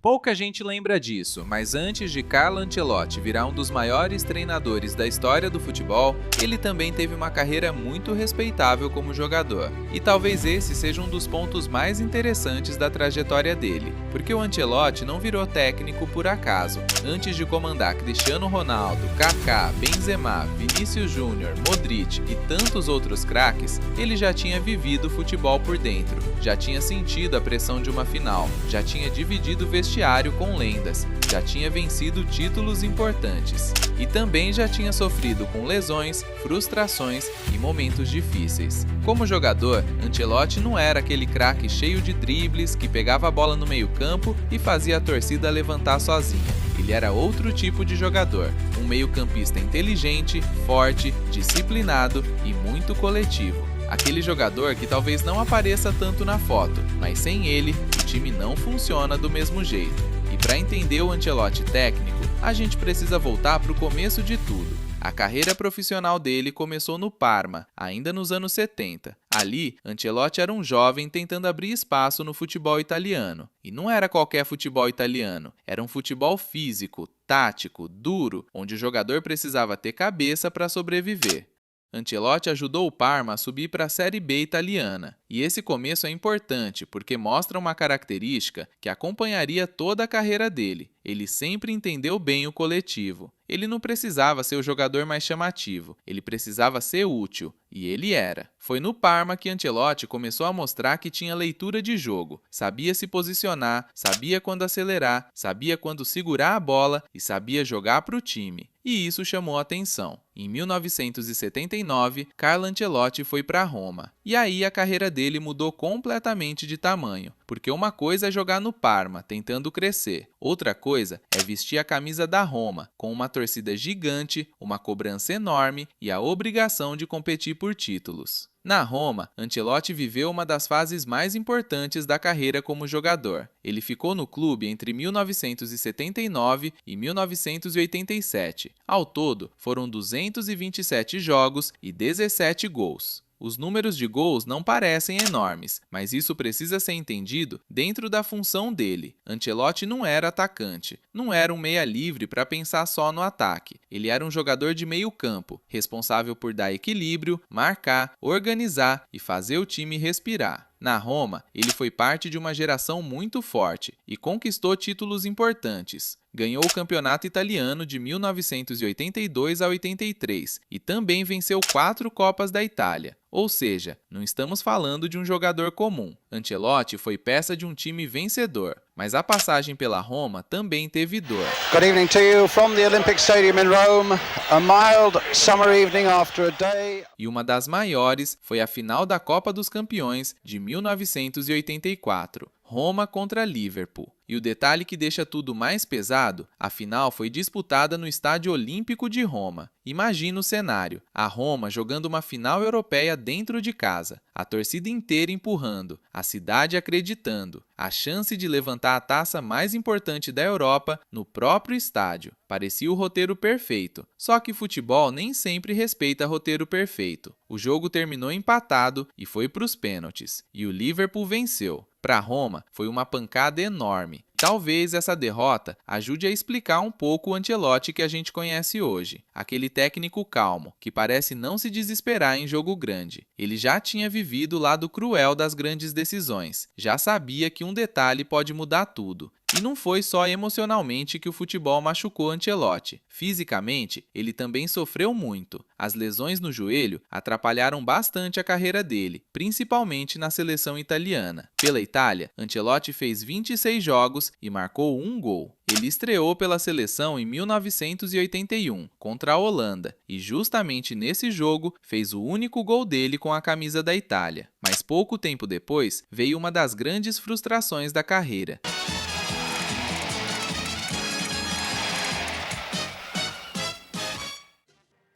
Pouca gente lembra disso, mas antes de Carlo Ancelotti virar um dos maiores treinadores da história do futebol, ele também teve uma carreira muito respeitável como jogador. E talvez esse seja um dos pontos mais interessantes da trajetória dele, porque o Ancelotti não virou técnico por acaso. Antes de comandar Cristiano Ronaldo, Kaká, Benzema, Vinícius Júnior, Modric e tantos outros craques, ele já tinha vivido futebol por dentro, já tinha sentido a pressão de uma final, já tinha dividido vestiário com lendas, já tinha vencido títulos importantes e também já tinha sofrido com lesões, frustrações e momentos difíceis. Como jogador, Ancelotti não era aquele craque cheio de dribles que pegava a bola no meio-campo e fazia a torcida levantar sozinha. Ele era outro tipo de jogador, um meio-campista inteligente, forte, disciplinado e muito coletivo. Aquele jogador que talvez não apareça tanto na foto, mas sem ele, o time não funciona do mesmo jeito. E para entender o Ancelotti técnico, a gente precisa voltar para o começo de tudo. A carreira profissional dele começou no Parma, ainda nos anos 70. Ali, Ancelotti era um jovem tentando abrir espaço no futebol italiano. E não era qualquer futebol italiano, era um futebol físico, tático, duro, onde o jogador precisava ter cabeça para sobreviver. Ancelotti ajudou o Parma a subir para a Série B italiana, e esse começo é importante porque mostra uma característica que acompanharia toda a carreira dele. Ele sempre entendeu bem o coletivo. Ele não precisava ser o jogador mais chamativo, ele precisava ser útil, e ele era. Foi no Parma que Ancelotti começou a mostrar que tinha leitura de jogo, sabia se posicionar, sabia quando acelerar, sabia quando segurar a bola e sabia jogar para o time. E isso chamou a atenção. Em 1979, Carlo Ancelotti foi para Roma. E aí a carreira dele mudou completamente de tamanho, porque uma coisa é jogar no Parma, tentando crescer. Outra coisa é vestir a camisa da Roma, com uma torcida gigante, uma cobrança enorme e a obrigação de competir por títulos. Na Roma, Ancelotti viveu uma das fases mais importantes da carreira como jogador. Ele ficou no clube entre 1979 e 1987. Ao todo, foram 227 jogos e 17 gols. Os números de gols não parecem enormes, mas isso precisa ser entendido dentro da função dele. Ancelotti não era atacante, não era um meia livre para pensar só no ataque. Ele era um jogador de meio campo, responsável por dar equilíbrio, marcar, organizar e fazer o time respirar. Na Roma, ele foi parte de uma geração muito forte e conquistou títulos importantes. Ganhou o campeonato italiano de 1982 a 83 e também venceu 4 Copas da Itália. Ou seja, não estamos falando de um jogador comum. Ancelotti foi peça de um time vencedor, mas a passagem pela Roma também teve dor. Good evening to you from the Olympic Stadium in Rome. A mild summer evening after a day. E uma das maiores foi a final da Copa dos Campeões de 1984. Roma contra Liverpool. E o detalhe que deixa tudo mais pesado, a final foi disputada no Estádio Olímpico de Roma. Imagina o cenário, a Roma jogando uma final europeia dentro de casa, a torcida inteira empurrando, a cidade acreditando, a chance de levantar a taça mais importante da Europa no próprio estádio. Parecia o roteiro perfeito, só que futebol nem sempre respeita roteiro perfeito. O jogo terminou empatado e foi para os pênaltis, e o Liverpool venceu. Para Roma, foi uma pancada enorme. Talvez essa derrota ajude a explicar um pouco o Ancelotti que a gente conhece hoje. Aquele técnico calmo, que parece não se desesperar em jogo grande. Ele já tinha vivido o lado cruel das grandes decisões. Já sabia que um detalhe pode mudar tudo. E não foi só emocionalmente que o futebol machucou Ancelotti. Fisicamente, ele também sofreu muito. As lesões no joelho atrapalharam bastante a carreira dele, principalmente na seleção italiana. Pela Itália, Ancelotti fez 26 jogos e marcou 1 gol. Ele estreou pela seleção em 1981, contra a Holanda, e justamente nesse jogo fez o único gol dele com a camisa da Itália. Mas pouco tempo depois, veio uma das grandes frustrações da carreira.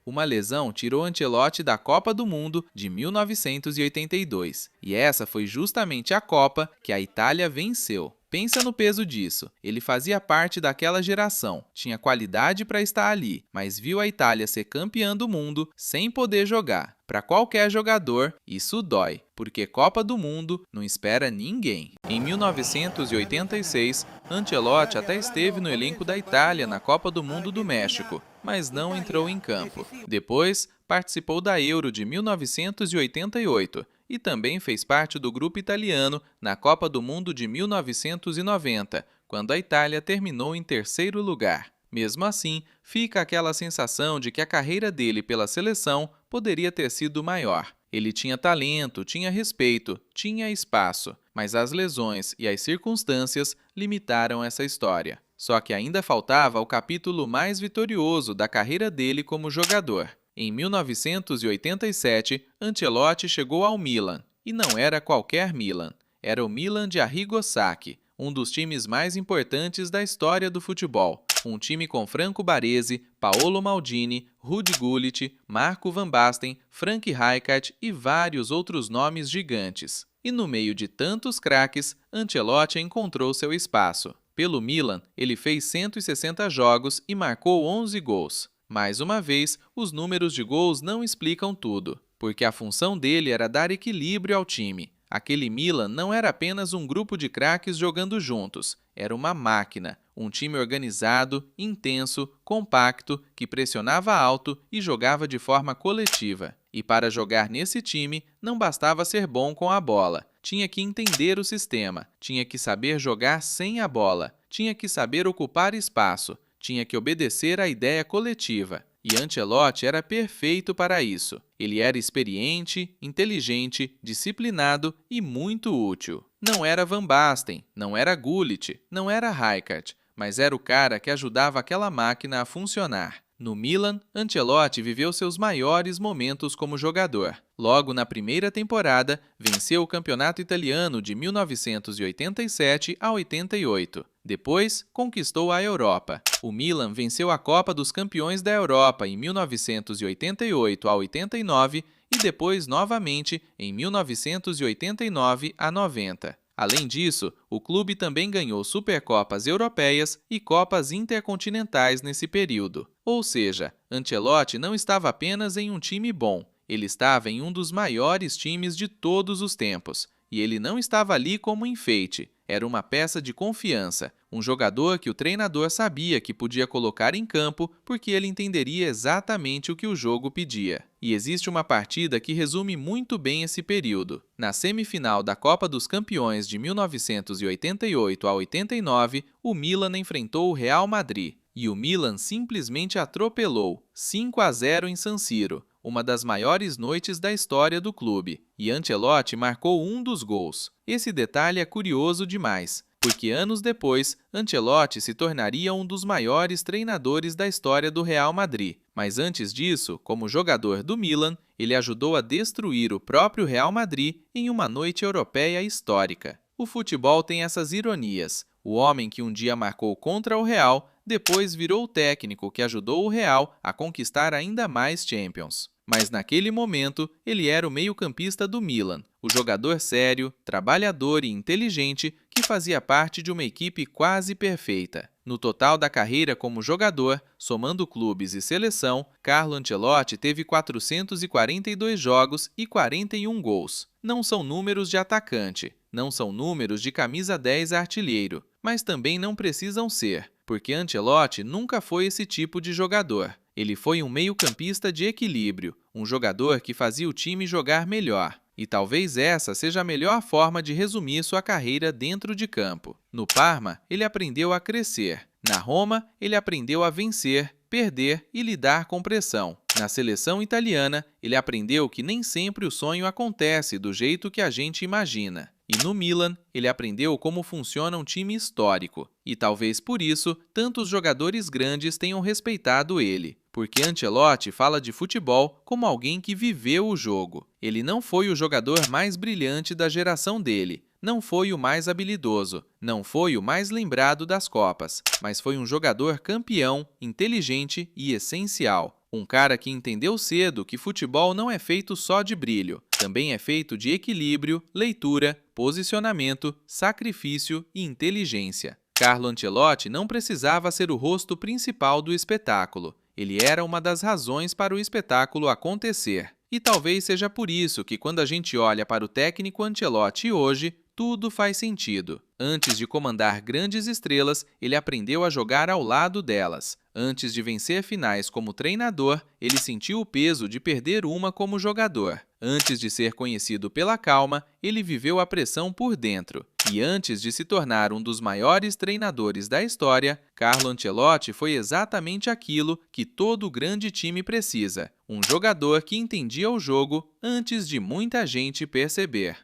Uma lesão tirou Ancelotti da Copa do Mundo de 1982, e essa foi justamente a Copa que a Itália venceu. Pensa no peso disso. Ele fazia parte daquela geração, tinha qualidade para estar ali, mas viu a Itália ser campeã do mundo sem poder jogar. Para qualquer jogador, isso dói, porque Copa do Mundo não espera ninguém. Em 1986, Ancelotti até esteve no elenco da Itália na Copa do Mundo do México, mas não entrou em campo. Depois, participou da Euro de 1988 e também fez parte do grupo italiano na Copa do Mundo de 1990, quando a Itália terminou em terceiro lugar. Mesmo assim, fica aquela sensação de que a carreira dele pela seleção poderia ter sido maior. Ele tinha talento, tinha respeito, tinha espaço, mas as lesões e as circunstâncias limitaram essa história. Só que ainda faltava o capítulo mais vitorioso da carreira dele como jogador. Em 1987, Ancelotti chegou ao Milan, e não era qualquer Milan. Era o Milan de Arrigo Sacchi, um dos times mais importantes da história do futebol. Um time com Franco Baresi, Paolo Maldini, Rudi Gullit, Marco van Basten, Frank Rijkaard e vários outros nomes gigantes. E no meio de tantos craques, Ancelotti encontrou seu espaço. Pelo Milan, ele fez 160 jogos e marcou 11 gols. Mais uma vez, os números de gols não explicam tudo, porque a função dele era dar equilíbrio ao time. Aquele Milan não era apenas um grupo de craques jogando juntos, era uma máquina, um time organizado, intenso, compacto, que pressionava alto e jogava de forma coletiva. E para jogar nesse time, não bastava ser bom com a bola. Tinha que entender o sistema, tinha que saber jogar sem a bola, tinha que saber ocupar espaço, tinha que obedecer à ideia coletiva. E Ancelotti era perfeito para isso. Ele era experiente, inteligente, disciplinado e muito útil. Não era Van Basten, não era Gullit, não era Rijkaard, mas era o cara que ajudava aquela máquina a funcionar. No Milan, Ancelotti viveu seus maiores momentos como jogador. Logo na primeira temporada, venceu o campeonato italiano de 1987 a 88. Depois, conquistou a Europa. O Milan venceu a Copa dos Campeões da Europa em 1988 a 89 e depois novamente em 1989 a 90. Além disso, o clube também ganhou Supercopas Europeias e Copas Intercontinentais nesse período. Ou seja, Ancelotti não estava apenas em um time bom, ele estava em um dos maiores times de todos os tempos. E ele não estava ali como enfeite, era uma peça de confiança, um jogador que o treinador sabia que podia colocar em campo porque ele entenderia exatamente o que o jogo pedia. E existe uma partida que resume muito bem esse período. Na semifinal da Copa dos Campeões de 1988 a 89, o Milan enfrentou o Real Madrid. E o Milan simplesmente atropelou, 5-0 em San Siro, uma das maiores noites da história do clube, e Ancelotti marcou um dos gols. Esse detalhe é curioso demais, porque anos depois, Ancelotti se tornaria um dos maiores treinadores da história do Real Madrid. Mas antes disso, como jogador do Milan, ele ajudou a destruir o próprio Real Madrid em uma noite europeia histórica. O futebol tem essas ironias. O homem que um dia marcou contra o Real, depois virou o técnico que ajudou o Real a conquistar ainda mais Champions. Mas naquele momento, ele era o meio-campista do Milan, o jogador sério, trabalhador e inteligente que fazia parte de uma equipe quase perfeita. No total da carreira como jogador, somando clubes e seleção, Carlo Ancelotti teve 442 jogos e 41 gols. Não são números de atacante, não são números de camisa 10 artilheiro, mas também não precisam ser, porque Ancelotti nunca foi esse tipo de jogador. Ele foi um meio-campista de equilíbrio, um jogador que fazia o time jogar melhor. E talvez essa seja a melhor forma de resumir sua carreira dentro de campo. No Parma, ele aprendeu a crescer. Na Roma, ele aprendeu a vencer, perder e lidar com pressão. Na seleção italiana, ele aprendeu que nem sempre o sonho acontece do jeito que a gente imagina. E no Milan, ele aprendeu como funciona um time histórico. E talvez por isso, tantos jogadores grandes tenham respeitado ele. Porque Ancelotti fala de futebol como alguém que viveu o jogo. Ele não foi o jogador mais brilhante da geração dele, não foi o mais habilidoso, não foi o mais lembrado das Copas, mas foi um jogador campeão, inteligente e essencial. Um cara que entendeu cedo que futebol não é feito só de brilho, também é feito de equilíbrio, leitura, posicionamento, sacrifício e inteligência. Carlo Ancelotti não precisava ser o rosto principal do espetáculo. Ele era uma das razões para o espetáculo acontecer. E talvez seja por isso que quando a gente olha para o técnico Ancelotti hoje, tudo faz sentido. Antes de comandar grandes estrelas, ele aprendeu a jogar ao lado delas. Antes de vencer finais como treinador, ele sentiu o peso de perder uma como jogador. Antes de ser conhecido pela calma, ele viveu a pressão por dentro. E antes de se tornar um dos maiores treinadores da história, Carlo Ancelotti foi exatamente aquilo que todo grande time precisa: um jogador que entendia o jogo antes de muita gente perceber.